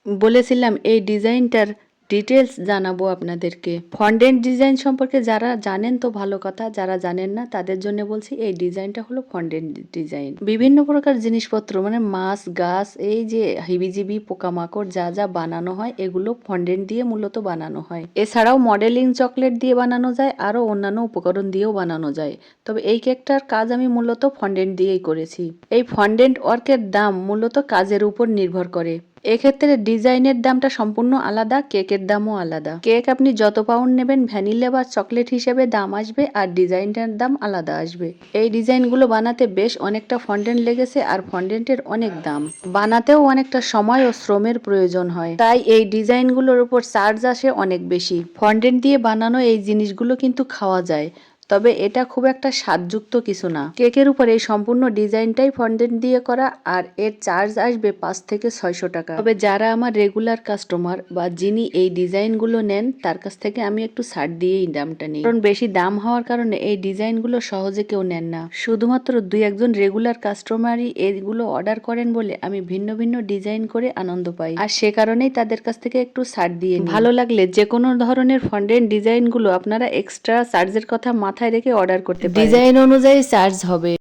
বলেছিলাম এই ডিজাইনটার ডিটেলস জানাবো আপনাদেরকে। ফন্ডেন্ট ডিজাইন সম্পর্কে যারা জানেন তো ভালো কথা, যারা জানেন না তাদের জন্য বলছি এই ডিজাইনটা হলো ফন্ডেন্ট ডিজাইন। বিভিন্ন প্রকার জিনিসপত্র মানে মাছ গাছ এই যে হিবিজিবি পোকামাকড় যা যা বানানো হয় এগুলো ফন্ডেন্ট দিয়ে মূলত বানানো হয়। এছাড়াও মডেলিং চকলেট দিয়ে বানানো যায়, আরো অন্যান্য উপকরণ দিয়েও বানানো যায়। তবে এই কেকটার কাজ আমি মূলত ফন্ডেন্ট দিয়েই করেছি। এই ফন্ডেন্ট ওয়ার্কের দাম মূলত কাজের উপর নির্ভর করে। এক্ষেত্রে ডিজাইনের দামটা সম্পূর্ণ আলাদা, কেকের দামও আলাদা। কেক আপনি যত পাউন্ড নেবেন ভ্যানিলা বা চকলেট হিসেবে দাম আসবে, আর ডিজাইনটার দাম আলাদা আসবে। এই ডিজাইনগুলো বানাতে বেশ অনেকটা ফন্ডেন্ট লেগেছে, আর ফন্ডেন্টের অনেক দাম। বানাতেও অনেকটা সময় ও শ্রমের প্রয়োজন হয়, তাই এই ডিজাইনগুলোর উপর চার্জ আসে অনেক বেশি। ফন্ডেন্ট দিয়ে বানানো এই জিনিসগুলো কিন্তু খাওয়া যায়, তবে এটা খুব একটা স্বাদযুক্ত কিছু না। কেকের উপর এই সম্পূর্ণ ডিজাইনটাই ফন্ডেন্ট দিয়ে করা, আর এর চার্জ আসবে 5 থেকে 600 টাকা। তবে যারা আমার রেগুলার কাস্টমার বা যিনি এই ডিজাইনগুলো নেন তার কাছ থেকে আমি একটু ছাড় দিয়েই দামটা নিই, কারণ বেশি দাম হওয়ার কারণে এই ডিজাইনগুলো সহজে কেউ নেন না। শুধুমাত্র 2-1 জন রেগুলার কাস্টমারই এগুলো অর্ডার করেন বলে আমি ভিন্ন ভিন্ন ডিজাইন করে আনন্দ পাই, আর সে কারণেই তাদের কাছ থেকে একটু ছাড় দিয়ে নিই। ভালো লাগলে যে কোনো ধরনের ফন্ডেন্ট ডিজাইনগুলো আপনারা এক্সট্রা চার্জের কথা মাথায় রেখে অর্ডার করতে পারেন, ডিজাইন অনুযায়ী চার্জ হবে।